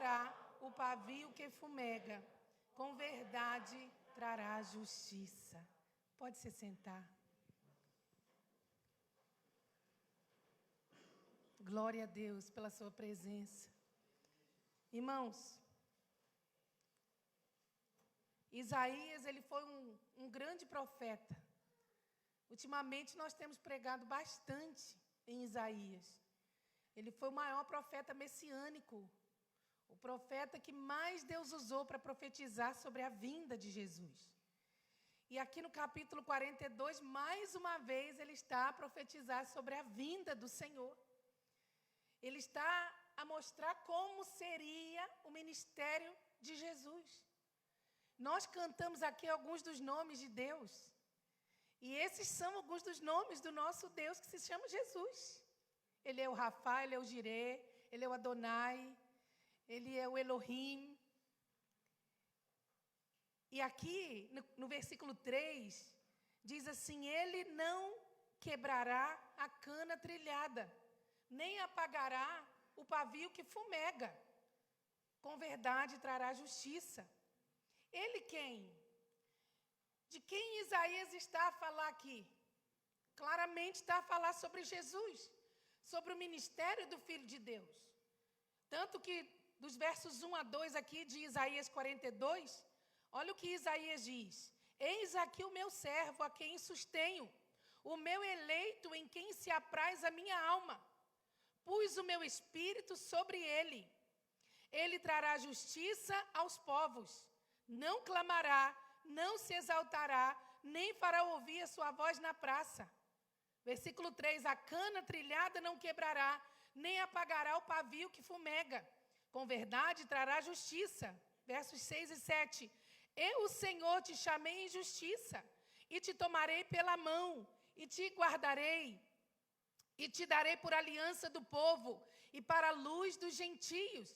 clamará o pavio que fumega, com verdade trará justiça. Pode se sentar. Glória a Deus pela sua presença. Irmãos, Isaías, ele foi um grande profeta. Ultimamente nós temos pregado bastante em Isaías. Ele foi o maior profeta messiânico, o profeta que mais Deus usou para profetizar sobre a vinda de Jesus. E aqui no capítulo 42, mais uma vez, ele está a profetizar sobre a vinda do Senhor. Ele está a mostrar como seria o ministério de Jesus. Nós cantamos aqui alguns dos nomes de Deus. E esses são alguns dos nomes do nosso Deus, que se chama Jesus. Ele é o Rafa, ele é o Jirê, ele é o Adonai, ele é o Elohim. E aqui, no versículo 3, diz assim: ele não quebrará a cana trilhada, nem apagará o pavio que fumega. Com verdade trará justiça. Ele quem? De quem Isaías está a falar aqui? Claramente está a falar sobre Jesus, sobre o ministério do Filho de Deus. Tanto que, dos versos 1 a 2 aqui de Isaías 42, olha o que Isaías diz: eis aqui o meu servo, a quem sustenho, o meu eleito, em quem se apraz a minha alma. Pus o meu espírito sobre ele. Ele trará justiça aos povos. Não clamará, não se exaltará, nem fará ouvir a sua voz na praça. Versículo 3, a cana trilhada não quebrará, nem apagará o pavio que fumega. Com verdade trará justiça. Versos 6 e 7. Eu, o Senhor, te chamei em justiça, e te tomarei pela mão, e te guardarei, e te darei por aliança do povo, e para a luz dos gentios,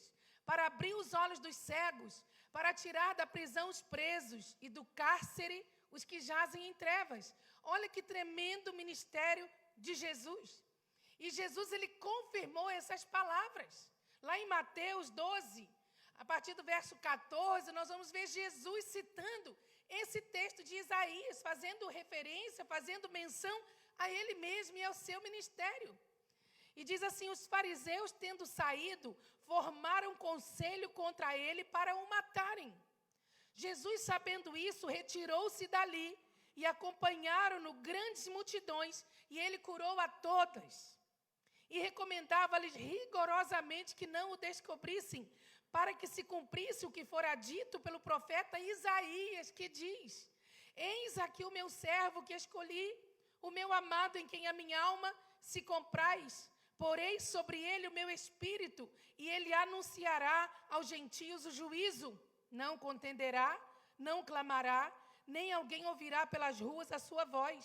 para abrir os olhos dos cegos, para tirar da prisão os presos, e do cárcere os que jazem em trevas. Olha que tremendo ministério de Jesus. E Jesus, ele confirmou essas palavras. Lá em Mateus 12, a partir do verso 14, nós vamos ver Jesus citando esse texto de Isaías, fazendo referência, fazendo menção a ele mesmo e ao seu ministério. E diz assim: os fariseus, tendo saído, formaram conselho contra ele para o matarem. Jesus, sabendo isso, retirou-se dali, e acompanharam-no grandes multidões, e ele curou a todas. E recomendava-lhes rigorosamente que não o descobrissem, para que se cumprisse o que fora dito pelo profeta Isaías, que diz: eis aqui o meu servo que escolhi, o meu amado, em quem a minha alma se compraz. Porei sobre ele o meu espírito, e ele anunciará aos gentios o juízo. Não contenderá, não clamará, nem alguém ouvirá pelas ruas a sua voz.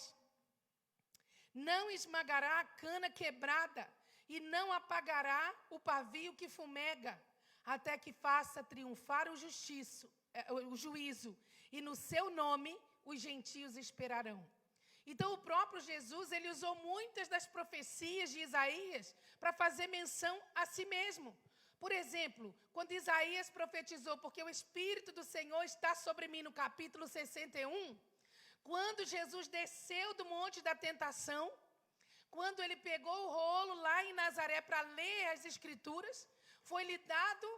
Não esmagará a cana quebrada, e não apagará o pavio que fumega, até que faça triunfar o juízo, e no seu nome os gentios esperarão. Então, o próprio Jesus, ele usou muitas das profecias de Isaías para fazer menção a si mesmo. Por exemplo, quando Isaías profetizou: porque o Espírito do Senhor está sobre mim, no capítulo 61, quando Jesus desceu do monte da tentação, quando ele pegou o rolo lá em Nazaré para ler as Escrituras, foi-lhe dado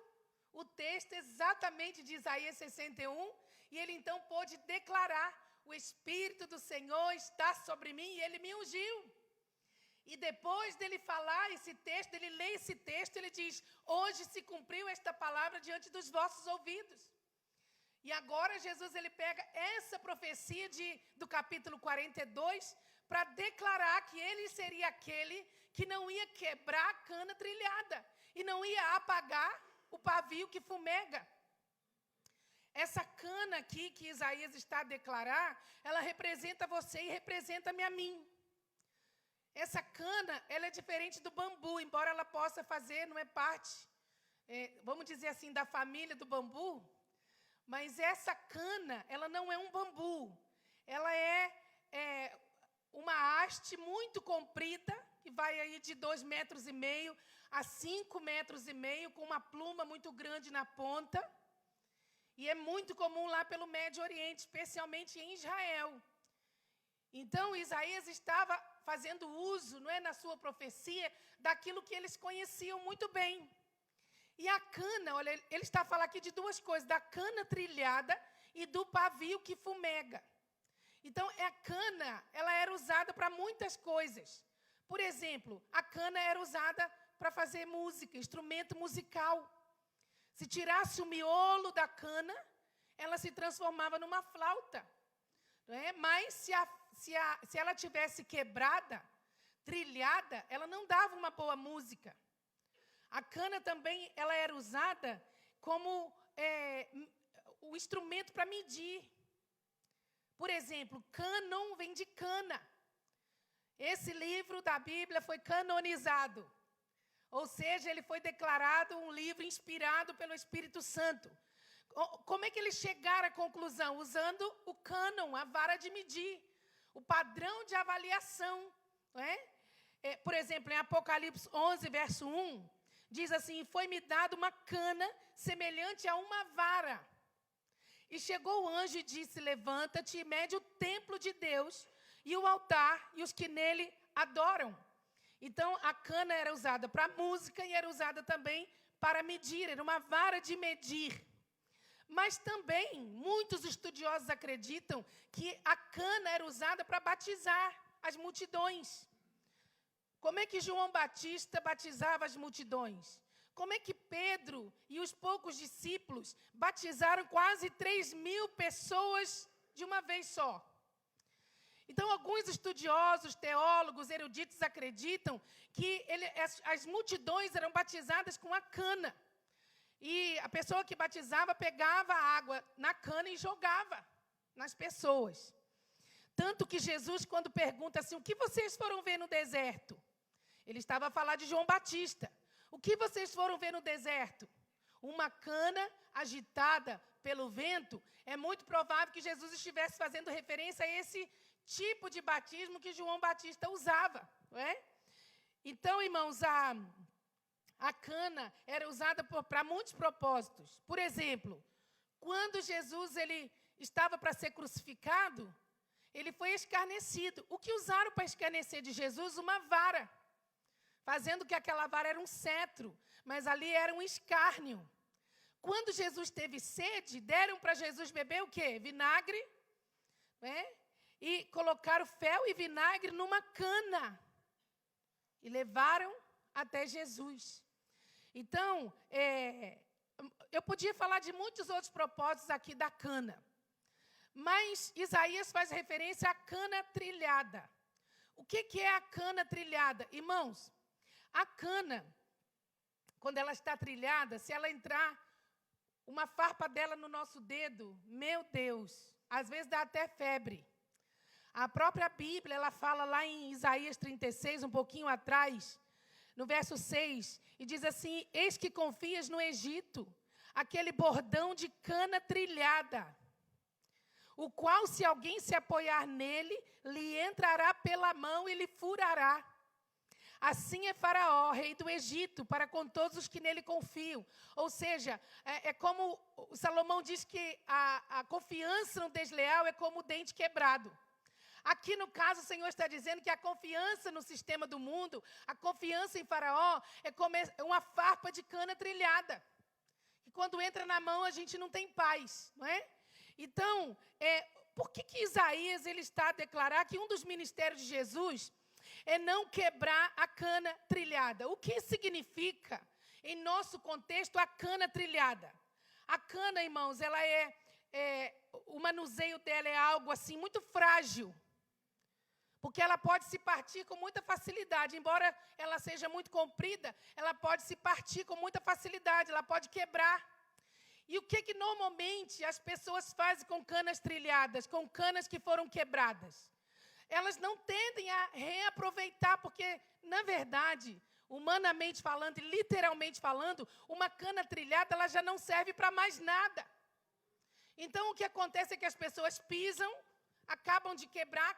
o texto exatamente de Isaías 61, e ele então pôde declarar: o Espírito do Senhor está sobre mim, e ele me ungiu. E depois dele falar esse texto, dele ler esse texto, ele diz: hoje se cumpriu esta palavra diante dos vossos ouvidos. E agora Jesus, ele pega essa profecia do capítulo 42 para declarar que ele seria aquele que não ia quebrar a cana trilhada e não ia apagar o pavio que fumega. Essa cana aqui que Isaías está a declarar, ela representa você e representa-me a mim. Essa cana, ela é diferente do bambu, embora ela possa fazer, não é parte, vamos dizer assim, da família do bambu, mas essa cana, ela não é um bambu. Ela é uma haste muito comprida, que vai aí de 2,5 metros a 5,5 metros, com uma pluma muito grande na ponta. E é muito comum lá pelo Médio Oriente, especialmente em Israel. Então, Isaías estava fazendo uso, não é, na sua profecia, daquilo que eles conheciam muito bem. E a cana, olha, ele está a falar aqui de duas coisas, da cana trilhada e do pavio que fumega. Então, a cana, ela era usada para muitas coisas. Por exemplo, a cana era usada para fazer música, instrumento musical. Se tirasse o miolo da cana, ela se transformava numa flauta. Não é? Mas se ela tivesse quebrada, trilhada, ela não dava uma boa música. A cana também ela era usada como o instrumento para medir. Por exemplo, cânon vem de cana. Esse livro da Bíblia foi canonizado. Ou seja, ele foi declarado um livro inspirado pelo Espírito Santo. Como é que eles chegaram à conclusão? Usando o cânon, a vara de medir, o padrão de avaliação. Não é? Por exemplo, em Apocalipse 11, verso 1, diz assim: foi-me dada uma cana semelhante a uma vara. E chegou o anjo e disse: levanta-te e mede o templo de Deus e o altar e os que nele adoram. Então, a cana era usada para música e era usada também para medir, era uma vara de medir. Mas também, muitos estudiosos acreditam que a cana era usada para batizar as multidões. Como é que João Batista batizava as multidões? Como é que Pedro e os poucos discípulos batizaram quase 3.000 pessoas de uma vez só? Então, alguns estudiosos, teólogos, eruditos acreditam que as multidões eram batizadas com a cana. E a pessoa que batizava pegava a água na cana e jogava nas pessoas. Tanto que Jesus, quando pergunta assim: o que vocês foram ver no deserto? Ele estava a falar de João Batista. O que vocês foram ver no deserto? Uma cana agitada pelo vento. É muito provável que Jesus estivesse fazendo referência a esse tipo de batismo que João Batista usava. Não é? Então, irmãos, a cana era usada para muitos propósitos. Por exemplo, quando Jesus ele estava para ser crucificado, ele foi escarnecido. O que usaram para escarnecer de Jesus? Uma vara. Fazendo que aquela vara era um cetro, mas ali era um escárnio. Quando Jesus teve sede, deram para Jesus beber o quê? Vinagre, né? E colocaram fel e vinagre numa cana. E levaram até Jesus. Então, eu podia falar de muitos outros propósitos aqui da cana. Mas Isaías faz referência à cana trilhada. O que é a cana trilhada? Irmãos, a cana, quando ela está trilhada, se ela entrar uma farpa dela no nosso dedo, meu Deus, às vezes dá até febre. A própria Bíblia, ela fala lá em Isaías 36, um pouquinho atrás, no verso 6, e diz assim: eis que confias no Egito, aquele bordão de cana trilhada, o qual, se alguém se apoiar nele, lhe entrará pela mão e lhe furará. Assim é Faraó, rei do Egito, para com todos os que nele confiam. Ou seja, é como Salomão diz que a confiança no desleal é como o dente quebrado. Aqui no caso o Senhor está dizendo que a confiança no sistema do mundo, a confiança em Faraó é como uma farpa de cana trilhada. E quando entra na mão a gente não tem paz, não é? Então, por que Isaías ele está a declarar que um dos ministérios de Jesus é não quebrar a cana trilhada? O que significa, em nosso contexto, a cana trilhada? A cana, irmãos, ela o manuseio dela é algo assim muito frágil, porque ela pode se partir com muita facilidade. Embora ela seja muito comprida, ela pode se partir com muita facilidade, ela pode quebrar. E o que normalmente as pessoas fazem com canas trilhadas, com canas que foram quebradas? Elas não tendem a reaproveitar, porque, na verdade, humanamente falando e literalmente falando, uma cana trilhada ela já não serve para mais nada. Então, o que acontece é que as pessoas pisam, acabam de quebrar,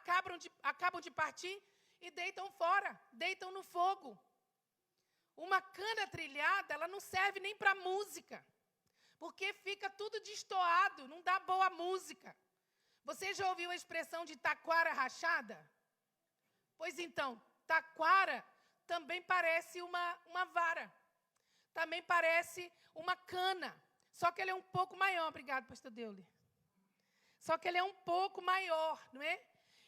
acabam de partir e deitam fora, deitam no fogo. Uma cana trilhada, ela não serve nem para música, porque fica tudo destoado, não dá boa música. Você já ouviu a expressão de taquara rachada? Pois então, taquara também parece uma vara, também parece uma cana, só que ele é um pouco maior. Obrigado, pastor Deule. Só que ele é um pouco maior, não é?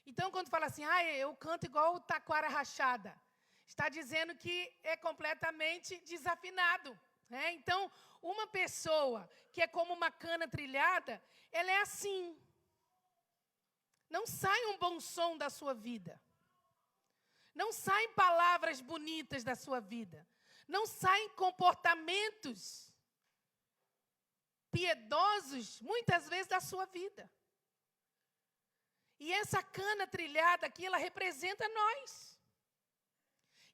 Então, quando fala assim, eu canto igual o taquara rachada, está dizendo que é completamente desafinado, né? Então, uma pessoa que é como uma cana trilhada, ela é assim. Não sai um bom som da sua vida. Não saem palavras bonitas da sua vida. Não saem comportamentos piedosos, muitas vezes, da sua vida. E essa cana trilhada aqui, ela representa nós.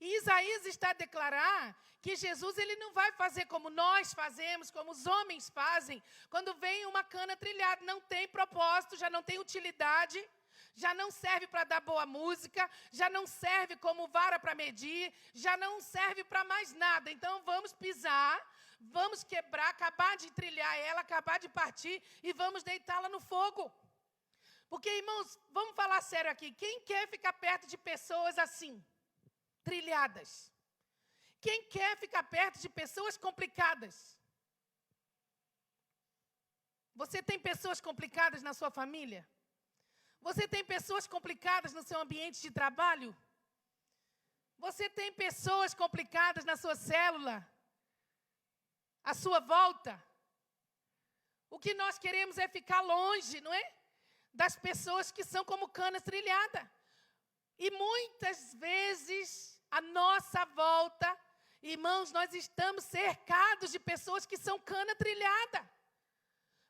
E Isaías está a declarar que Jesus, ele não vai fazer como nós fazemos, como os homens fazem. Quando vem uma cana trilhada, não tem propósito, já não tem utilidade, já não serve para dar boa música, já não serve como vara para medir, já não serve para mais nada. Então, vamos pisar, vamos quebrar, acabar de trilhar ela, acabar de partir e vamos deitá-la no fogo. Porque, irmãos, vamos falar sério aqui. Quem quer ficar perto de pessoas assim, trilhadas? Quem quer ficar perto de pessoas complicadas? Você tem pessoas complicadas na sua família? Você tem pessoas complicadas no seu ambiente de trabalho? Você tem pessoas complicadas na sua célula? À sua volta? O que nós queremos é ficar longe, não é? Das pessoas que são como canas trilhadas. E muitas vezes, à nossa volta, irmãos, nós estamos cercados de pessoas que são cana trilhada.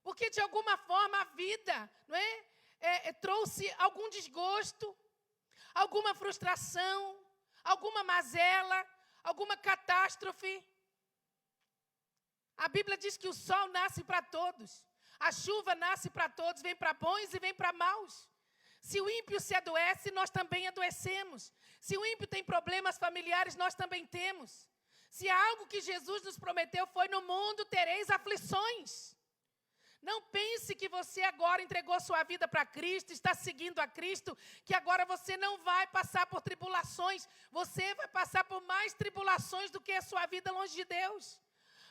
Porque, de alguma forma, a vida, não é? Trouxe algum desgosto, alguma frustração, alguma mazela, alguma catástrofe. A Bíblia diz que o sol nasce para todos. A chuva nasce para todos, vem para bons e vem para maus. Se o ímpio se adoece, nós também adoecemos. Se o ímpio tem problemas familiares, nós também temos. Se algo que Jesus nos prometeu foi: no mundo tereis aflições. Não pense que você agora entregou sua vida para Cristo, está seguindo a Cristo, que agora você não vai passar por tribulações. Você vai passar por mais tribulações do que a sua vida longe de Deus.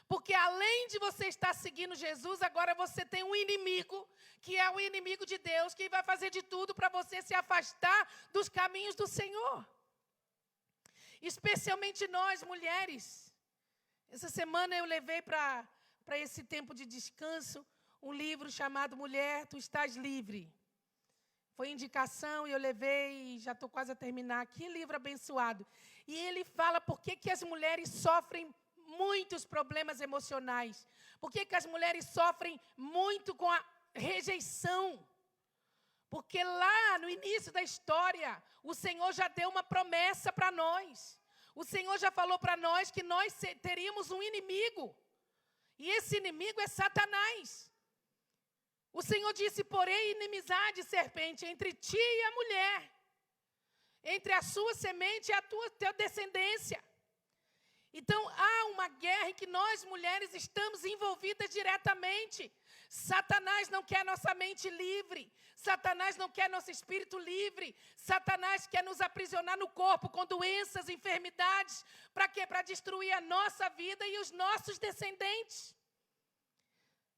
Porque além de você estar seguindo Jesus, agora você tem um inimigo, que é o inimigo de Deus, que vai fazer de tudo para você se afastar dos caminhos do Senhor. Especialmente nós, mulheres. Essa semana eu levei para esse tempo de descanso um livro chamado Mulher, Tu Estás Livre. Foi indicação e eu levei, já estou quase a terminar. Que livro abençoado. E ele fala por que as mulheres sofrem muitos problemas emocionais. Por que as mulheres sofrem muito com a rejeição? Porque lá no início da história, o Senhor já deu uma promessa para nós. O Senhor já falou para nós que nós teríamos um inimigo. E esse inimigo é Satanás. O Senhor disse: porém, inimizade, serpente, entre ti e a mulher, entre a sua semente e a tua descendência. Então, há uma guerra em que nós, mulheres, estamos envolvidas diretamente. Satanás não quer nossa mente livre. Satanás não quer nosso espírito livre. Satanás quer nos aprisionar no corpo com doenças, enfermidades. Para quê? Para destruir a nossa vida e os nossos descendentes.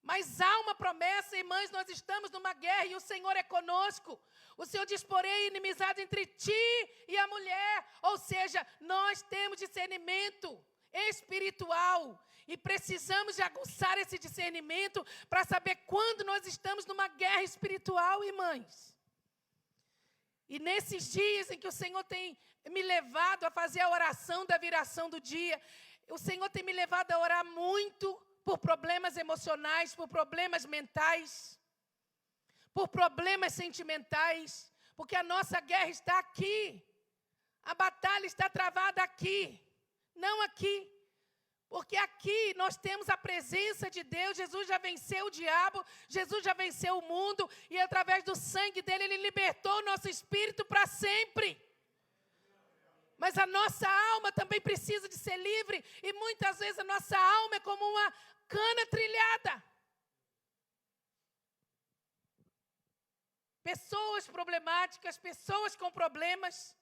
Mas há uma promessa, irmãs, nós estamos numa guerra e o Senhor é conosco. O Senhor diz: porém, inimizade entre ti e a mulher. Ou seja, nós temos discernimento espiritual e precisamos de aguçar esse discernimento para saber quando nós estamos numa guerra espiritual, irmãs. E nesses dias em que o Senhor tem me levado a fazer a oração da viração do dia, o Senhor tem me levado a orar muito por problemas emocionais, por problemas mentais, por problemas sentimentais, porque a nossa guerra está aqui. A batalha está travada aqui, não aqui. Porque aqui nós temos a presença de Deus. Jesus já venceu o diabo, Jesus já venceu o mundo, e através do sangue dele, ele libertou o nosso espírito para sempre. Mas a nossa alma também precisa de ser livre. E muitas vezes a nossa alma é como uma cana trilhada. Pessoas problemáticas, pessoas com problemas.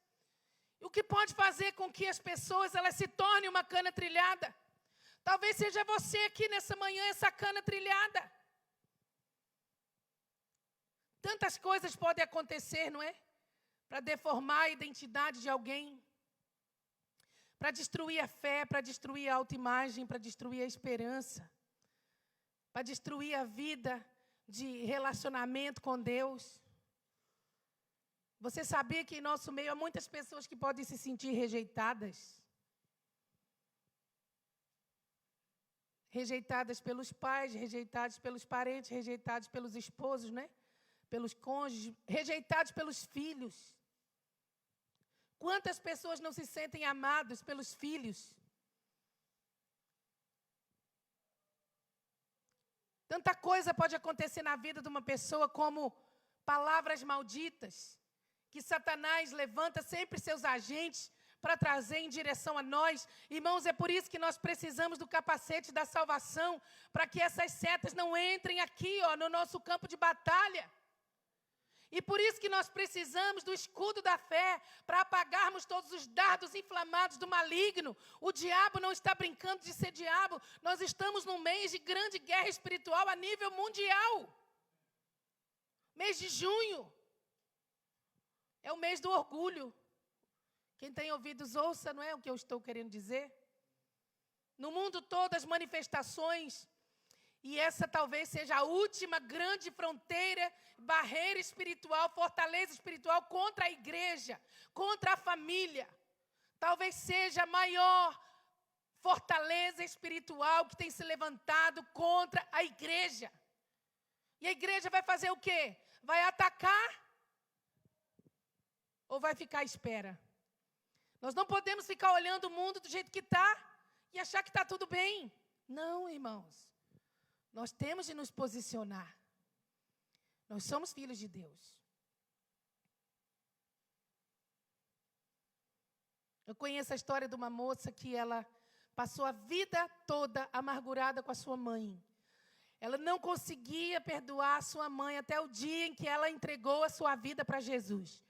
O que pode fazer com que as pessoas elas se tornem uma cana trilhada? Talvez seja você aqui nessa manhã, essa cana trilhada. Tantas coisas podem acontecer, não é? Para deformar a identidade de alguém. Para destruir a fé, para destruir a autoimagem, para destruir a esperança. Para destruir a vida de relacionamento com Deus. Você sabia que em nosso meio há muitas pessoas que podem se sentir rejeitadas? Rejeitadas pelos pais, rejeitadas pelos parentes, rejeitadas pelos esposos, né? Pelos cônjuges, rejeitados pelos filhos. Quantas pessoas não se sentem amadas pelos filhos? Tanta coisa pode acontecer na vida de uma pessoa como palavras malditas, que Satanás levanta sempre seus agentes para trazer em direção a nós. Irmãos, é por isso que nós precisamos do capacete da salvação, para que essas setas não entrem aqui, no nosso campo de batalha. E por isso que nós precisamos do escudo da fé, para apagarmos todos os dardos inflamados do maligno. O diabo não está brincando de ser diabo. Nós estamos num mês de grande guerra espiritual a nível mundial. Mês de junho. É o mês do orgulho. Quem tem ouvidos, ouça, não é o que eu estou querendo dizer? No mundo todo, as manifestações, e essa talvez seja a última grande fronteira, barreira espiritual, fortaleza espiritual contra a igreja, contra a família. Talvez seja a maior fortaleza espiritual que tem se levantado contra a igreja. E a igreja vai fazer o quê? Vai atacar? Ou vai ficar à espera? Nós não podemos ficar olhando o mundo do jeito que está e achar que está tudo bem. Não, irmãos. Nós temos de nos posicionar. Nós somos filhos de Deus. Eu conheço a história de uma moça que ela passou a vida toda amargurada com a sua mãe. Ela não conseguia perdoar a sua mãe até o dia em que ela entregou a sua vida para Jesus.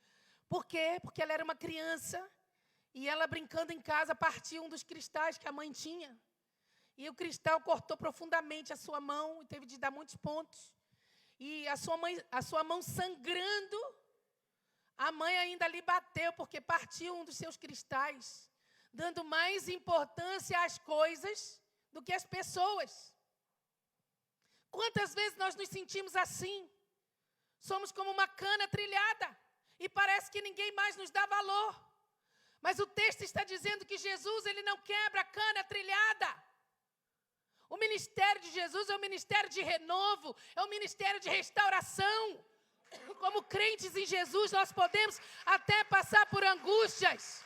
Por quê? Porque ela era uma criança e ela, brincando em casa, partiu um dos cristais que a mãe tinha. E o cristal cortou profundamente a sua mão e teve de dar muitos pontos. E a sua mão sangrando, a mãe ainda lhe bateu porque partiu um dos seus cristais, dando mais importância às coisas do que às pessoas. Quantas vezes nós nos sentimos assim? Somos como uma cana trilhada e parece que ninguém mais nos dá valor. Mas o texto está dizendo que Jesus, ele não quebra a cana trilhada. O ministério de Jesus é um ministério de renovo, é um ministério de restauração. Como crentes em Jesus, nós podemos até passar por angústias,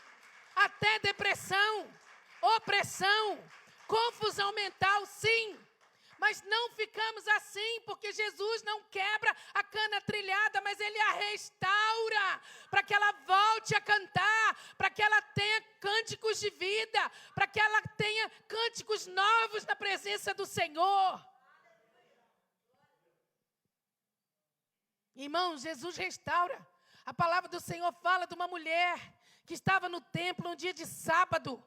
até depressão, opressão, confusão mental, sim. Mas não ficamos assim, porque Jesus não quebra a cana trilhada, mas Ele a restaura, para que ela volte a cantar, para que ela tenha cânticos de vida, para que ela tenha cânticos novos na presença do Senhor. Irmãos, Jesus restaura. A palavra do Senhor fala de uma mulher que estava no templo um dia de sábado.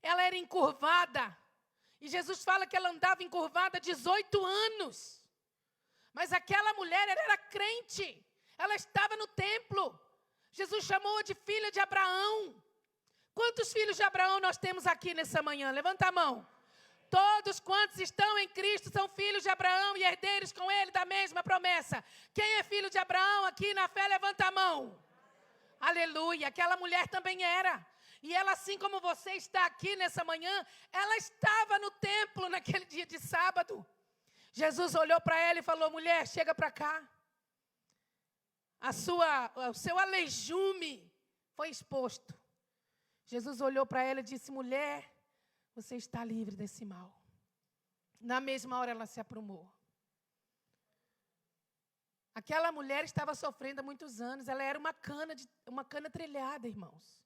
Ela era encurvada. E Jesus fala que ela andava encurvada há 18 anos. Mas aquela mulher, ela era crente. Ela estava no templo. Jesus chamou-a de filha de Abraão. Quantos filhos de Abraão nós temos aqui nessa manhã? Levanta a mão. Todos quantos estão em Cristo são filhos de Abraão e herdeiros com ele da mesma promessa. Quem é filho de Abraão aqui na fé, levanta a mão. Aleluia. Aquela mulher também era. E ela, assim como você está aqui nessa manhã, ela estava no templo naquele dia de sábado. Jesus olhou para ela e falou: mulher, chega para cá. O seu aleijume foi exposto. Jesus olhou para ela e disse: mulher, você está livre desse mal. Na mesma hora ela se aprumou. Aquela mulher estava sofrendo há muitos anos. Ela era uma cana trilhada, irmãos.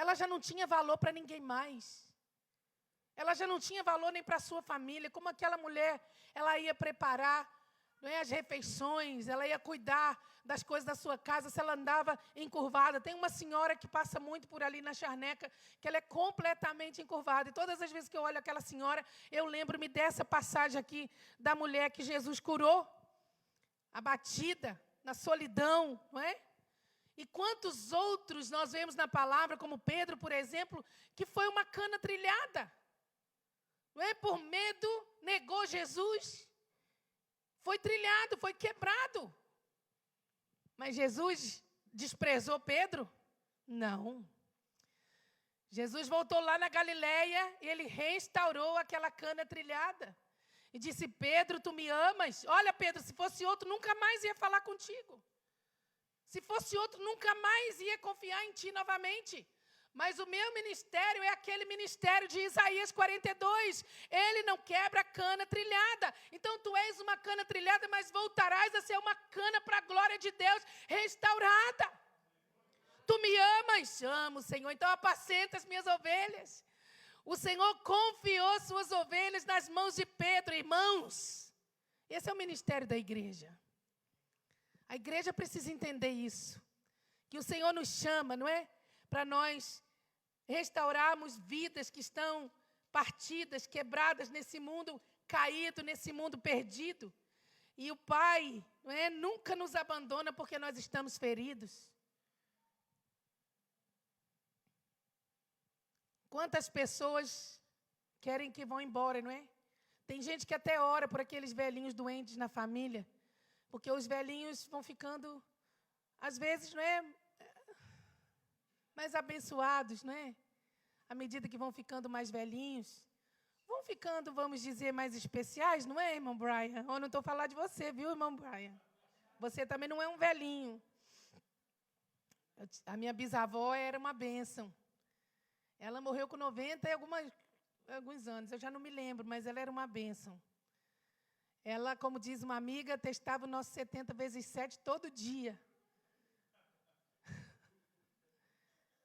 ela já não tinha valor para ninguém mais. Ela já não tinha valor nem para a sua família. Como aquela mulher, ela ia preparar, não é, as refeições, ela ia cuidar das coisas da sua casa, se ela andava encurvada. Tem uma senhora que passa muito por ali na Charneca, que ela é completamente encurvada. E todas as vezes que eu olho aquela senhora, eu lembro-me dessa passagem aqui da mulher que Jesus curou, abatida, na solidão, não é? E quantos outros nós vemos na palavra, como Pedro, por exemplo, que foi uma cana trilhada. Não é? Por medo, negou Jesus. Foi trilhado, foi quebrado. Mas Jesus desprezou Pedro? Não. Jesus voltou lá na Galileia e ele restaurou aquela cana trilhada. E disse, Pedro, tu me amas? Olha, Pedro, se fosse outro, nunca mais ia falar contigo. Se fosse outro, nunca mais ia confiar em ti novamente. Mas o meu ministério é aquele ministério de Isaías 42. Ele não quebra a cana trilhada. Então, tu és uma cana trilhada, mas voltarás a ser uma cana para a glória de Deus restaurada. Tu me amas? Amo, Senhor. Então, apacenta as minhas ovelhas. O Senhor confiou suas ovelhas nas mãos de Pedro, irmãos. Esse é o ministério da igreja. A igreja precisa entender isso. Que o Senhor nos chama, não é? Para nós restaurarmos vidas que estão partidas, quebradas nesse mundo caído, nesse mundo perdido. E o Pai, não é, nunca nos abandona porque nós estamos feridos. Quantas pessoas querem que vão embora, não é? Tem gente que até ora por aqueles velhinhos doentes na família, porque os velhinhos vão ficando, às vezes, não é, mais abençoados, não é? À medida que vão ficando mais velhinhos, vão ficando, vamos dizer, mais especiais, não é, irmão Brian? Eu não estou falando de você, viu, irmão Brian? Você também não é um velhinho. A minha bisavó era uma bênção. Ela morreu com 90 e alguns anos, eu já não me lembro, mas ela era uma bênção. Ela, como diz uma amiga, testava o nosso 70 vezes 7 todo dia.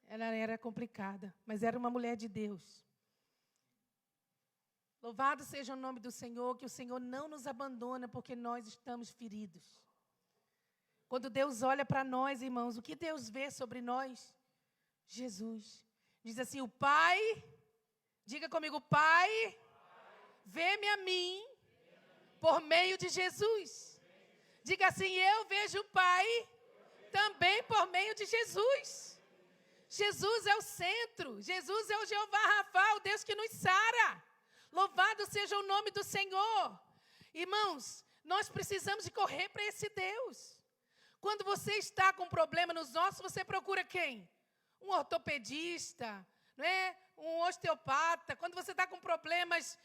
Ela era complicada, mas era uma mulher de Deus. Louvado seja o nome do Senhor, que o Senhor não nos abandona porque nós estamos feridos. Quando Deus olha para nós, irmãos, o que Deus vê sobre nós? Jesus. Diz assim, o Pai, diga comigo, o Pai, vê-me a mim por meio de Jesus. Diga assim, eu vejo o Pai também por meio de Jesus. Jesus é o centro, Jesus é o Jeová Rafa, o Deus que nos sara. Louvado seja o nome do Senhor. Irmãos, nós precisamos de correr para esse Deus. Quando você está com problema nos ossos, você procura quem? Um ortopedista, não é? Um osteopata. Quando você está com problemas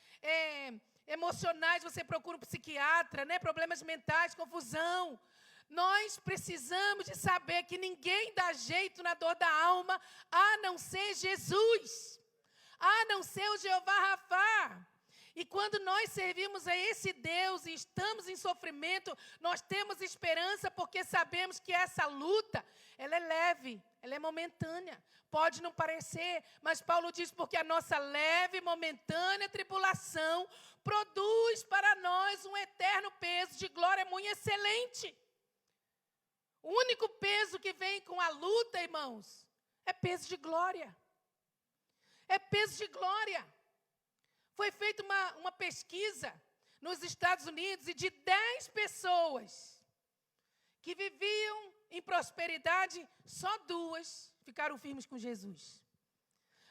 emocionais, você procura um psiquiatra, né? Problemas mentais, confusão. Nós precisamos de saber que ninguém dá jeito na dor da alma, a não ser Jesus, a não ser o Jeová Rafa. E quando nós servimos a esse Deus e estamos em sofrimento, nós temos esperança porque sabemos que essa luta, ela é leve, ela é momentânea. Pode não parecer, mas Paulo diz, porque a nossa leve e momentânea tribulação produz para nós um eterno peso de glória muito excelente. O único peso que vem com a luta, irmãos, é peso de glória. É peso de glória. Foi feita uma pesquisa nos Estados Unidos e de 10 pessoas que viviam em prosperidade, só 2 ficaram firmes com Jesus.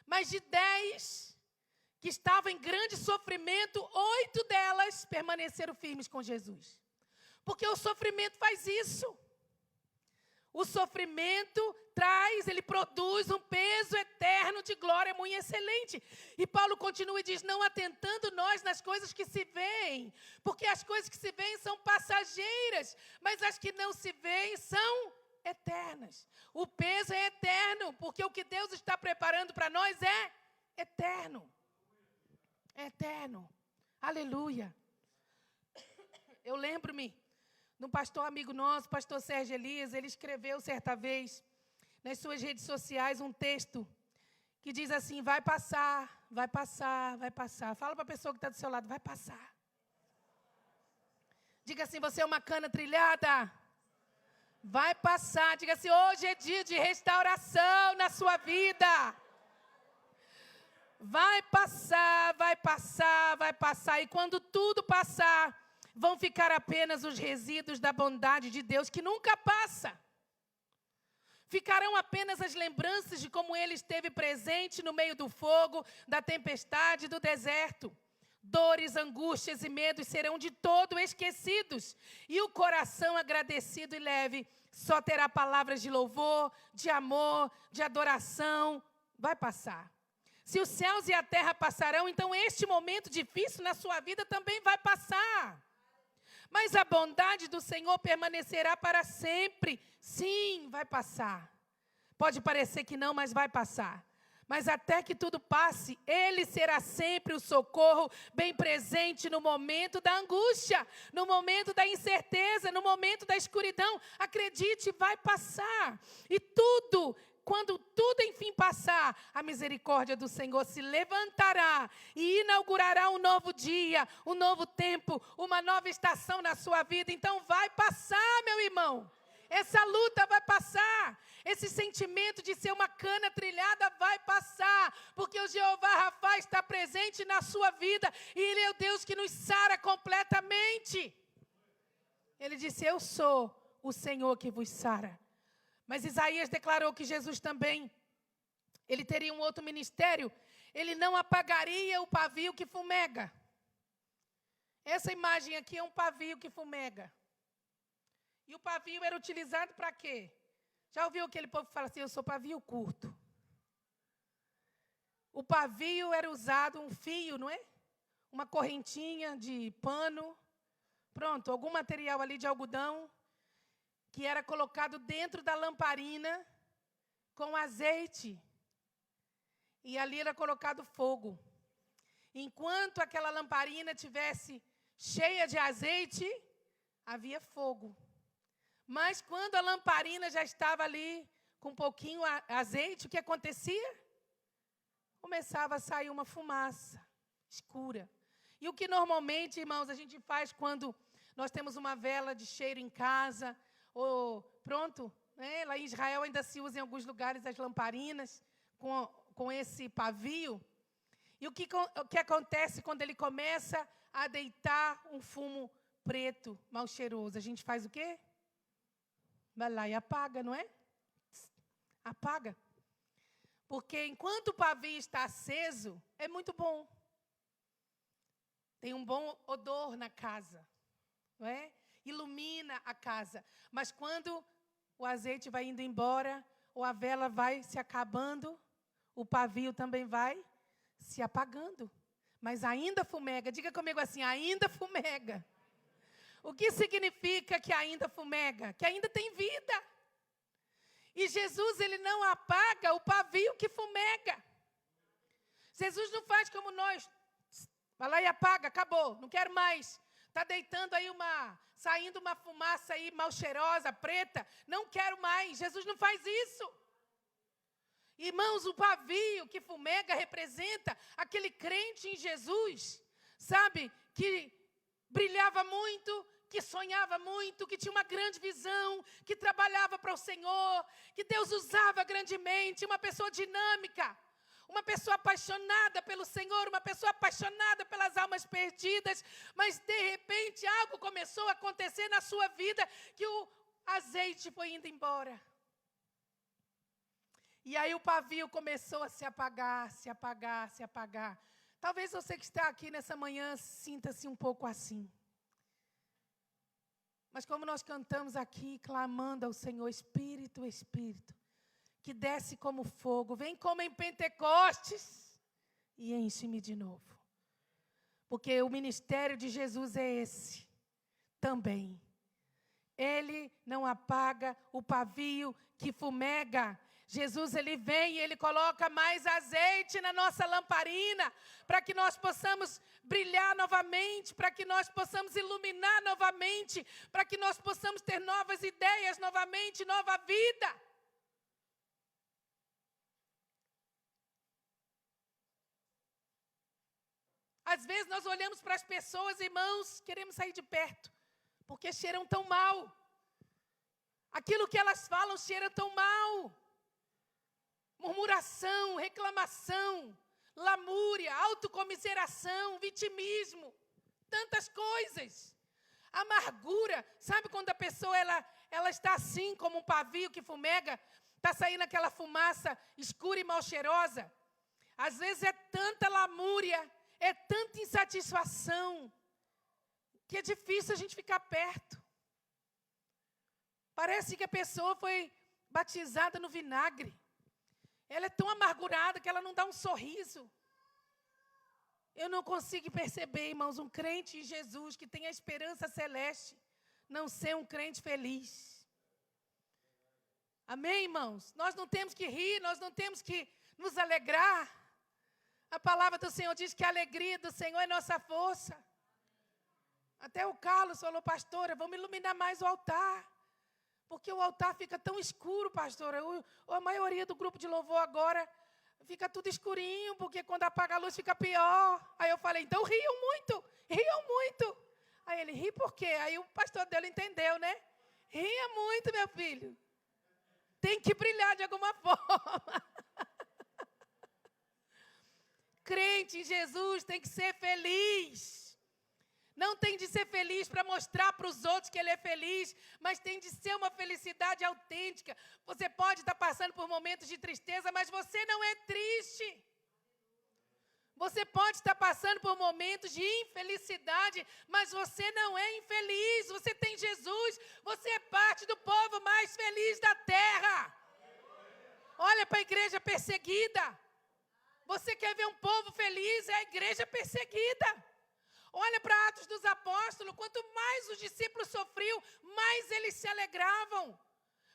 Mas de 10 que estavam em grande sofrimento, 8 delas permaneceram firmes com Jesus. Porque o sofrimento faz isso. O sofrimento ele produz um peso eterno de glória muito excelente. E Paulo continua e diz, não atentando nós nas coisas que se veem, porque as coisas que se veem são passageiras, mas as que não se veem são eternas. O peso é eterno, porque o que Deus está preparando para nós é eterno. É eterno. Aleluia. Eu lembro-me de um pastor amigo nosso, pastor Sérgio Elias, ele escreveu certa vez nas suas redes sociais um texto que diz assim, vai passar, vai passar, vai passar. Fala para a pessoa que está do seu lado, vai passar. Diga assim, você é uma cana trilhada. Vai passar. Diga assim, hoje é dia de restauração na sua vida. Vai passar, vai passar, vai passar. E quando tudo passar, vão ficar apenas os resíduos da bondade de Deus que nunca passa. Ficarão apenas as lembranças de como Ele esteve presente no meio do fogo, da tempestade, do deserto. Dores, angústias e medos serão de todo esquecidos. E o coração agradecido e leve só terá palavras de louvor, de amor, de adoração. Vai passar. Se os céus e a terra passarão, então este momento difícil na sua vida também vai passar. Mas a bondade do Senhor permanecerá para sempre. Sim, vai passar. Pode parecer que não, mas vai passar. Mas até que tudo passe, Ele será sempre o socorro bem presente no momento da angústia, no momento da incerteza, no momento da escuridão. Acredite, vai passar. E tudo, quando tudo enfim passar, a misericórdia do Senhor se levantará e inaugurará um novo dia, um novo tempo, uma nova estação na sua vida. Então vai passar, meu irmão. Essa luta vai passar. Esse sentimento de ser uma cana trilhada vai passar. Porque o Jeová Rafa está presente na sua vida. E Ele é o Deus que nos sara completamente. Ele disse, eu sou o Senhor que vos sara. Mas Isaías declarou que Jesus também, Ele teria um outro ministério. Ele não apagaria o pavio que fumega. Essa imagem aqui é um pavio que fumega. E o pavio era utilizado para quê? Já ouviu aquele povo que fala assim, eu sou pavio curto. O pavio era usado, um fio, não é? Uma correntinha de pano. Pronto, algum material ali de algodão que era colocado dentro da lamparina com azeite. E ali era colocado fogo. Enquanto aquela lamparina tivesse cheia de azeite, havia fogo. Mas quando a lamparina já estava ali com um pouquinho azeite, o que acontecia? Começava a sair uma fumaça escura. E o que normalmente, irmãos, a gente faz quando nós temos uma vela de cheiro em casa, ou pronto, né? Lá em Israel ainda se usa em alguns lugares as lamparinas com esse pavio. E o que acontece quando ele começa a deitar um fumo preto, mal cheiroso? A gente faz o quê? Vai lá e apaga, não é? Apaga. Porque enquanto o pavio está aceso, é muito bom. Tem um bom odor na casa, não é? Ilumina a casa. Mas quando o azeite vai indo embora, ou a vela vai se acabando, o pavio também vai se apagando. Mas ainda fumega. Diga comigo assim, ainda fumega. O que significa que ainda fumega? Que ainda tem vida. E Jesus, Ele não apaga o pavio que fumega. Jesus não faz como nós. Vai lá e apaga, acabou, não quero mais. Está deitando aí saindo uma fumaça aí mal cheirosa, preta. Não quero mais. Jesus não faz isso. Irmãos, o pavio que fumega representa aquele crente em Jesus, sabe? Que brilhava muito, que sonhava muito, que tinha uma grande visão, que trabalhava para o Senhor, que Deus usava grandemente, uma pessoa dinâmica, uma pessoa apaixonada pelo Senhor, uma pessoa apaixonada pelas almas perdidas, mas de repente algo começou a acontecer na sua vida, que o azeite foi indo embora. E aí o pavio começou a se apagar, se apagar, se apagar. Talvez você que está aqui nessa manhã sinta-se um pouco assim. Mas como nós cantamos aqui, clamando ao Senhor, Espírito, Espírito, que desce como fogo, vem como em Pentecostes e enche-me de novo. Porque o ministério de Jesus é esse também. Ele não apaga o pavio que fumega. Jesus, Ele vem e Ele coloca mais azeite na nossa lamparina, para que nós possamos brilhar novamente, para que nós possamos iluminar novamente, para que nós possamos ter novas ideias novamente, nova vida. Às vezes nós olhamos para as pessoas, irmãos, queremos sair de perto, porque cheiram tão mal. Aquilo que elas falam cheira tão mal. Murmuração, reclamação, lamúria, autocomiseração, vitimismo, tantas coisas. Amargura, sabe quando a pessoa ela está assim como um pavio que fumega, está saindo aquela fumaça escura e mal cheirosa? Às vezes é tanta lamúria, é tanta insatisfação, que é difícil a gente ficar perto. Parece que a pessoa foi batizada no vinagre. Ela é tão amargurada que ela não dá um sorriso. Eu não consigo perceber, irmãos, um crente em Jesus que tem a esperança celeste, não ser um crente feliz. Amém, irmãos? Nós não temos que rir, nós não temos que nos alegrar. A palavra do Senhor diz que a alegria do Senhor é nossa força. Até o Carlos falou, pastora, vamos iluminar mais o altar. Porque o altar fica tão escuro, pastora. A maioria do grupo de louvor agora fica tudo escurinho, porque quando apaga a luz fica pior. Aí eu falei, então riam muito, riam muito. Aí ele, ri por quê? Aí o pastor dele entendeu, né? Ria muito, meu filho. Tem que brilhar de alguma forma. Crente em Jesus tem que ser feliz. Não tem de ser feliz para mostrar para os outros que ele é feliz, mas tem de ser uma felicidade autêntica. Você pode estar passando por momentos de tristeza, mas você não é triste. Você pode estar passando por momentos de infelicidade, mas você não é infeliz. Você tem Jesus, você é parte do povo mais feliz da terra. Olha para a igreja perseguida. Você quer ver um povo feliz? É a igreja perseguida. Olha para Atos dos Apóstolos, quanto mais os discípulos sofriam, mais eles se alegravam.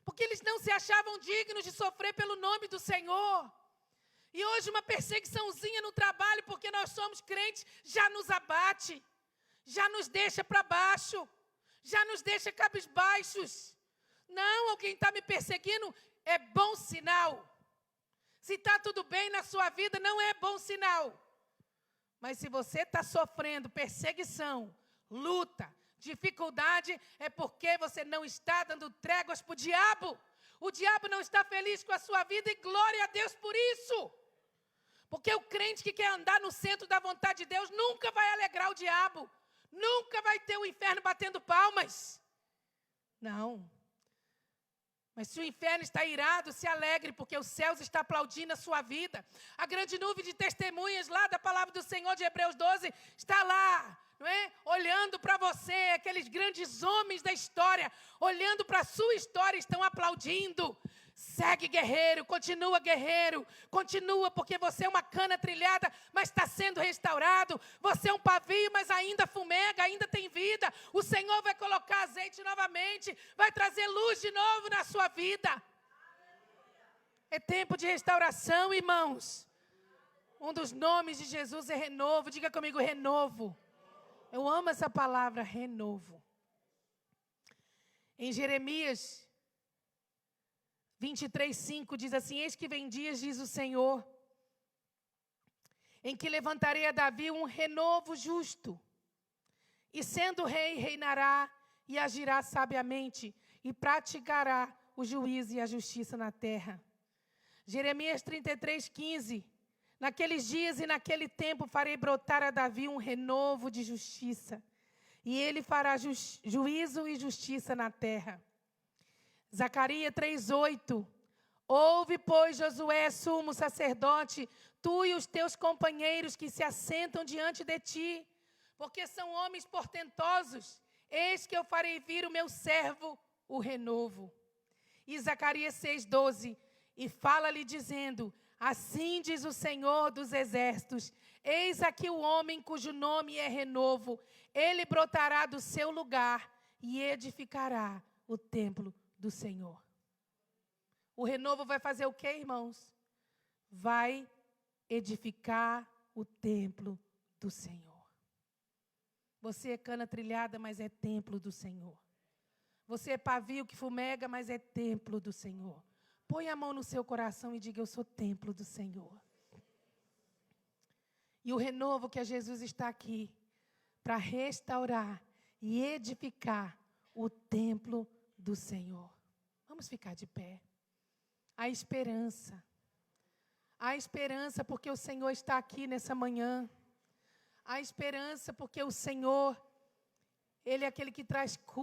Porque eles não se achavam dignos de sofrer pelo nome do Senhor. E hoje uma perseguiçãozinha no trabalho, porque nós somos crentes, já nos abate. Já nos deixa para baixo. Já nos deixa cabisbaixos. Não, alguém está me perseguindo, é bom sinal. Se está tudo bem na sua vida, não é bom sinal. Mas se você está sofrendo perseguição, luta, dificuldade, é porque você não está dando tréguas para o diabo. O diabo não está feliz com a sua vida e glória a Deus por isso. Porque o crente que quer andar no centro da vontade de Deus nunca vai alegrar o diabo. Nunca vai ter o inferno batendo palmas. Não. Mas se o inferno está irado, se alegre, porque os céus estão aplaudindo a sua vida. A grande nuvem de testemunhas lá da palavra do Senhor de Hebreus 12 está lá, não é? Olhando para você, aqueles grandes homens da história, olhando para a sua história, estão aplaudindo. Segue, guerreiro, continua, porque você é uma cana trilhada, mas está sendo restaurado. Você é um pavio, mas ainda fumega, ainda tem vida. O Senhor vai colocar azeite novamente, vai trazer luz de novo na sua vida. É tempo de restauração, irmãos. Um dos nomes de Jesus é renovo. Diga comigo, renovo. Eu amo essa palavra, renovo. Em Jeremias 23:5 diz assim, eis que vem dias, diz o Senhor, em que levantarei a Davi um renovo justo, e sendo rei, reinará e agirá sabiamente, e praticará o juízo e a justiça na terra. Jeremias 33:15, naqueles dias e naquele tempo farei brotar a Davi um renovo de justiça, e ele fará juízo e justiça na terra. Zacarias 3:8, ouve, pois, Josué, sumo sacerdote, tu e os teus companheiros que se assentam diante de ti, porque são homens portentosos, eis que eu farei vir o meu servo, o renovo. E Zacarias 6:12, e fala-lhe dizendo, assim diz o Senhor dos exércitos, eis aqui o homem cujo nome é renovo, ele brotará do seu lugar e edificará o templo do Senhor. O renovo vai fazer o quê, irmãos? Vai edificar o templo do Senhor. Você é cana trilhada, mas é templo do Senhor. Você é pavio que fumega, mas é templo do Senhor. Põe a mão no seu coração e diga, eu sou templo do Senhor. E o renovo que Jesus está aqui para restaurar e edificar o templo do Senhor. Vamos ficar de pé. A esperança. A esperança porque o Senhor está aqui nessa manhã. A esperança porque o Senhor, Ele é aquele que traz cura.